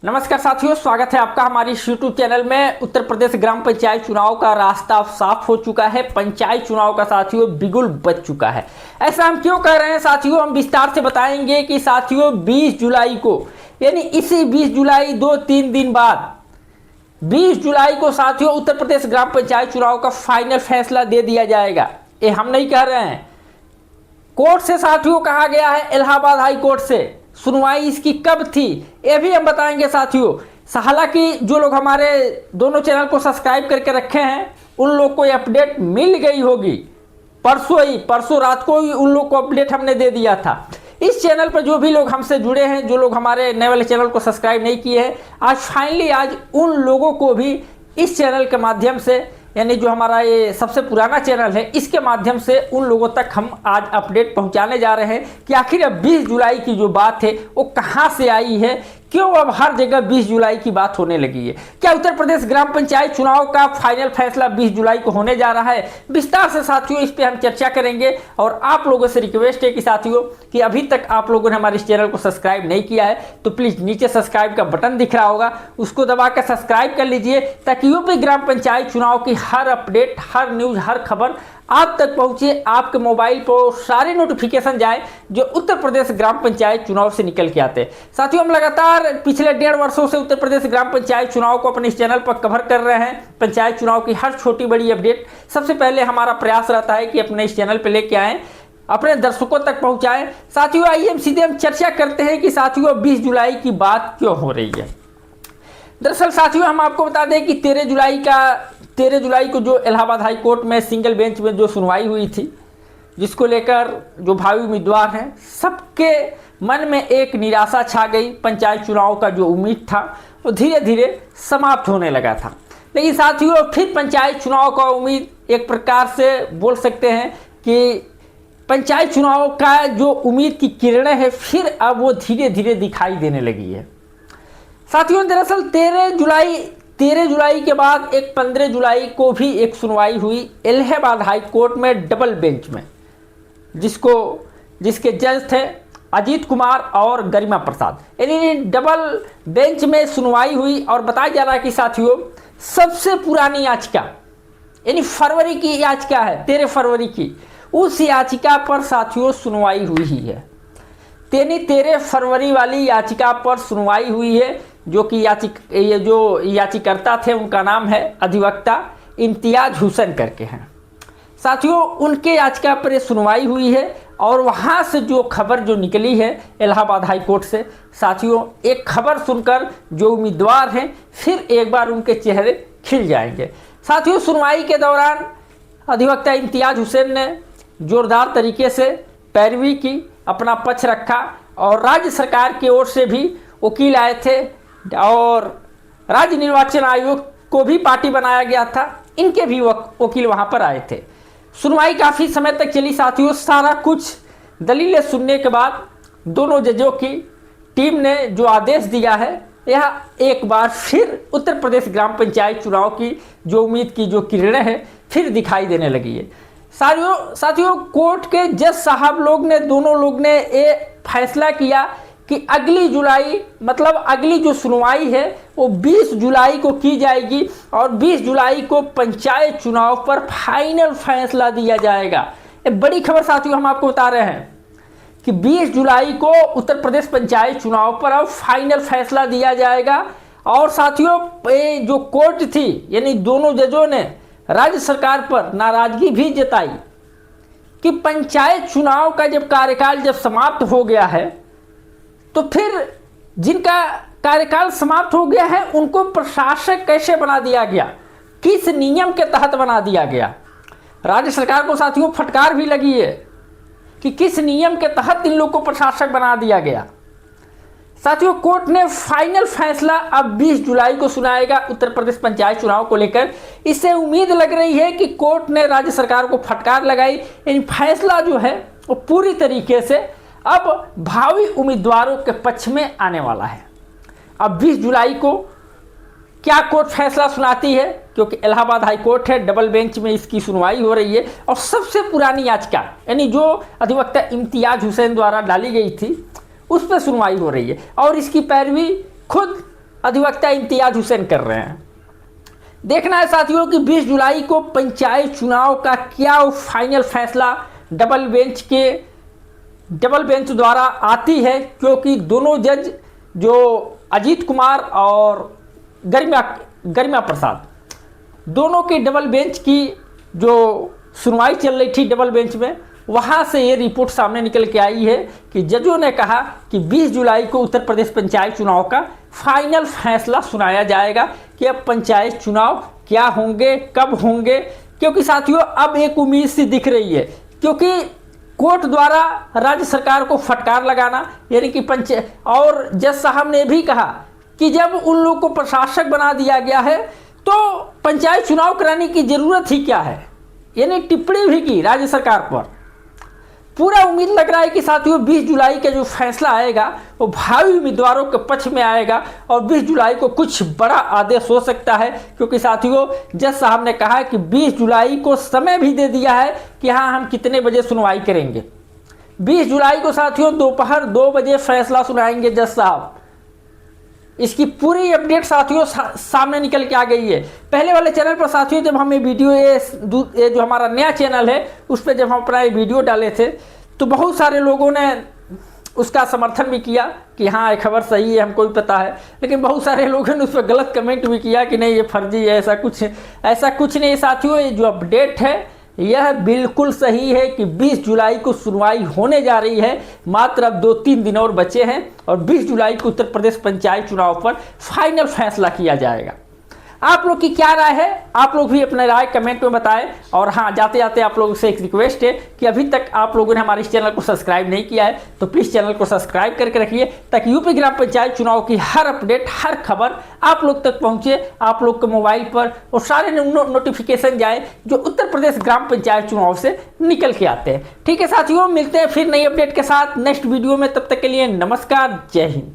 नमस्कार साथियों, स्वागत है आपका हमारी यूट्यूब चैनल में। उत्तर प्रदेश ग्राम पंचायत चुनाव का रास्ता साफ हो चुका है। पंचायत चुनाव का साथियों बिगुल बज चुका है। ऐसा हम क्यों कह रहे हैं साथियों, हम विस्तार से बताएंगे कि साथियों 20 जुलाई को, यानी इसी 20 जुलाई 2-3 दिन बाद 20 जुलाई को साथियों उत्तर प्रदेश ग्राम पंचायत चुनाव का फाइनल फैसला दे दिया जाएगा। ये हम नहीं कह रहे हैं, कोर्ट से साथियों कहा गया है, इलाहाबाद हाई कोर्ट से। सुनवाई इसकी कब थी ये भी हम बताएंगे साथियों। हालांकि जो लोग हमारे दोनों चैनल को सब्सक्राइब करके रखे हैं उन लोग को ये अपडेट मिल गई होगी। परसों रात को ही उन लोग को अपडेट हमने दे दिया था। इस चैनल पर जो भी लोग हमसे जुड़े हैं, जो लोग हमारे नए वाले चैनल को सब्सक्राइब नहीं किए हैं, आज फाइनली आज उन लोगों को भी इस चैनल के माध्यम से, यानी जो हमारा ये सबसे पुराना चैनल है, इसके माध्यम से उन लोगों तक हम आज अपडेट पहुंचाने जा रहे हैं कि आखिर अब 20 जुलाई की जो बात है वो कहां से आई है, क्यों अब हर जगह 20 जुलाई की बात होने लगी है। क्या उत्तर प्रदेश ग्राम पंचायत चुनाव का फाइनल फैसला 20 जुलाई को होने जा रहा है? विस्तार से साथियों इस पे हम चर्चा करेंगे। और आप लोगों से रिक्वेस्ट है कि साथियों कि अभी तक आप लोगों ने हमारे इस चैनल को सब्सक्राइब नहीं किया है तो प्लीज़ नीचे सब्सक्राइब का बटन दिख रहा होगा, उसको दबा कर सब्सक्राइब कर लीजिए ताकि यूपी ग्राम पंचायत चुनाव की हर अपडेट, हर न्यूज़, हर खबर आप तक पहुंचे, आपके मोबाइल पर सारे नोटिफिकेशन जाए जो उत्तर प्रदेश ग्राम पंचायत चुनाव से निकल के आते हैं। साथियों हम लगातार पिछले 1.5 वर्षों से उत्तर प्रदेश ग्राम पंचायत चुनाव को अपने इस चैनल पर कवर कर रहे हैं। पंचायत चुनाव की हर छोटी बड़ी अपडेट सबसे पहले हमारा प्रयास रहता है कि अपने इस चैनल पर लेके आएँ, अपने दर्शकों तक पहुँचाएँ। साथियों आइए हम सीधे चर्चा करते हैं कि साथियों 20 जुलाई की बात क्यों हो रही है। दरअसल साथियों हम आपको बता दें कि 13 जुलाई को जो इलाहाबाद हाई कोर्ट में सिंगल बेंच में जो सुनवाई हुई थी, जिसको लेकर जो भावी उम्मीदवार हैं सबके मन में एक निराशा छा गई। पंचायत चुनाव का जो उम्मीद था वो धीरे धीरे समाप्त होने लगा था। लेकिन साथियों फिर पंचायत चुनाव का उम्मीद, एक प्रकार से बोल सकते हैं कि पंचायत चुनाव का जो उम्मीद की किरणें हैं फिर अब वो धीरे धीरे दिखाई देने लगी है। साथियों दरअसल 13 जुलाई के बाद एक 15 जुलाई को भी एक सुनवाई हुई इलाहाबाद हाई कोर्ट में डबल बेंच में, जिसके जज थे अजीत कुमार और गरिमा प्रसाद। यानी डबल बेंच में सुनवाई हुई और बताया जा रहा है कि साथियों सबसे पुरानी याचिका, यानी फरवरी की याचिका है, 13 फरवरी की, उस याचिका पर साथियों सुनवाई हुई ही है। 13 फरवरी वाली याचिका पर सुनवाई हुई है, जो कि जो याचिकर्ता थे उनका नाम है अधिवक्ता इम्तियाज हुसैन करके हैं। साथियों उनके याचिका पर सुनवाई हुई है और वहाँ से जो खबर जो निकली है इलाहाबाद हाई कोर्ट से, साथियों एक खबर सुनकर जो उम्मीदवार हैं फिर एक बार उनके चेहरे खिल जाएंगे। साथियों सुनवाई के दौरान अधिवक्ता इम्तियाज हुसैन ने जोरदार तरीके से पैरवी की, अपना पक्ष रखा और राज्य सरकार की ओर से भी वकील आए थे और राज्य निर्वाचन आयोग को भी पार्टी बनाया गया था, इनके भी वकील वहां पर आए थे। सुनवाई काफ़ी समय तक चली साथियों। सारा कुछ दलीलें सुनने के बाद दोनों जजों की टीम ने जो आदेश दिया है, यह एक बार फिर उत्तर प्रदेश ग्राम पंचायत चुनाव की जो उम्मीद की जो किरणें हैं फिर दिखाई देने लगी है। साथियों कोर्ट के जज साहब लोग ने, दोनों लोग ने ये फैसला किया कि अगली जुलाई, मतलब अगली जो सुनवाई है वो 20 जुलाई को की जाएगी और 20 जुलाई को पंचायत चुनाव पर फाइनल फैसला दिया जाएगा। ये बड़ी खबर साथियों हम आपको बता रहे हैं कि 20 जुलाई को उत्तर प्रदेश पंचायत चुनाव पर अब फाइनल फैसला दिया जाएगा। और साथियों ये जो कोर्ट थी, यानी दोनों जजों ने राज्य सरकार पर नाराजगी भी जताई कि पंचायत चुनाव का जब कार्यकाल जब समाप्त हो गया है तो फिर जिनका कार्यकाल समाप्त हो गया है उनको प्रशासक कैसे बना दिया गया, किस नियम के तहत बना दिया गया। राज्य सरकार को साथियों फटकार भी लगी है कि किस नियम के तहत इन लोग को प्रशासक बना दिया गया। साथियों कोर्ट ने फाइनल फैसला अब 20 जुलाई को सुनाएगा उत्तर प्रदेश पंचायत चुनाव को लेकर। इससे उम्मीद लग रही है कि कोर्ट ने राज्य सरकार को फटकार लगाई, इन फैसला जो है वो पूरी तरीके से अब भावी उम्मीदवारों के पक्ष में आने वाला है। अब 20 जुलाई को क्या कोर्ट फैसला सुनाती है, क्योंकि इलाहाबाद हाई कोर्ट है, डबल बेंच में इसकी सुनवाई हो रही है और सबसे पुरानी याचिका, यानी जो अधिवक्ता इम्तियाज हुसैन द्वारा डाली गई थी उस पर सुनवाई हो रही है और इसकी पैरवी खुद अधिवक्ता इम्तियाज हुसैन कर रहे हैं। देखना है साथियों कि 20 जुलाई को पंचायत चुनाव का क्या फाइनल फैसला डबल बेंच द्वारा आती है, क्योंकि दोनों जज जो अजीत कुमार और गरिमा प्रसाद, दोनों के डबल बेंच की जो सुनवाई चल रही थी डबल बेंच में, वहाँ से ये रिपोर्ट सामने निकल के आई है कि जजों ने कहा कि 20 जुलाई को उत्तर प्रदेश पंचायत चुनाव का फाइनल फैसला सुनाया जाएगा कि अब पंचायत चुनाव क्या होंगे, कब होंगे। क्योंकि साथियों अब एक उम्मीद सी दिख रही है, क्योंकि कोर्ट द्वारा राज्य सरकार को फटकार लगाना, यानी कि और जज साहब ने भी कहा कि जब उन लोगों को प्रशासक बना दिया गया है तो पंचायत चुनाव कराने की ज़रूरत ही क्या है, यानी टिप्पणी भी की राज्य सरकार पर। पूरा उम्मीद लग रहा है कि साथियों 20 जुलाई का जो फैसला आएगा वो भावी उम्मीदवारों के पक्ष में आएगा और 20 जुलाई को कुछ बड़ा आदेश हो सकता है, क्योंकि साथियों जज साहब ने कहा कि 20 जुलाई को समय भी दे दिया है कि हाँ हम कितने बजे सुनवाई करेंगे। 20 जुलाई को साथियों दोपहर 2 बजे फैसला सुनाएंगे जज साहब। इसकी पूरी अपडेट साथियों सामने निकल के आ गई है। पहले वाले चैनल पर साथियों जब हम ये वीडियो ये जो हमारा नया चैनल है उस पर जब हम अपना ये वीडियो डाले थे तो बहुत सारे लोगों ने उसका समर्थन भी किया कि हाँ ये खबर सही है, हमको भी पता है, लेकिन बहुत सारे लोगों ने उस पर गलत कमेंट भी किया कि नहीं ये फर्जी है, ऐसा कुछ नहीं साथियों। ये जो अपडेट है यह बिल्कुल सही है कि 20 जुलाई को सुनवाई होने जा रही है। मात्र अब 2-3 दिन और बचे हैं और 20 जुलाई को उत्तर प्रदेश पंचायत चुनाव पर फाइनल फैसला किया जाएगा। आप लोग की क्या राय है, आप लोग भी अपने राय कमेंट में बताएं। और हाँ, जाते जाते आप लोगों से एक रिक्वेस्ट है कि अभी तक आप लोगों ने हमारे इस चैनल को सब्सक्राइब नहीं किया है तो प्लीज़ चैनल को सब्सक्राइब करके रखिए, ताकि यूपी ग्राम पंचायत चुनाव की हर अपडेट, हर खबर आप लोग तक पहुँचे, आप लोग के मोबाइल पर, और सारे नोटिफिकेशन जाए जो उत्तर प्रदेश ग्राम पंचायत चुनाव से निकल के आते हैं। ठीक है साथियों, मिलते हैं फिर नई अपडेट के साथ नेक्स्ट वीडियो में। तब तक के लिए नमस्कार, जय हिंद।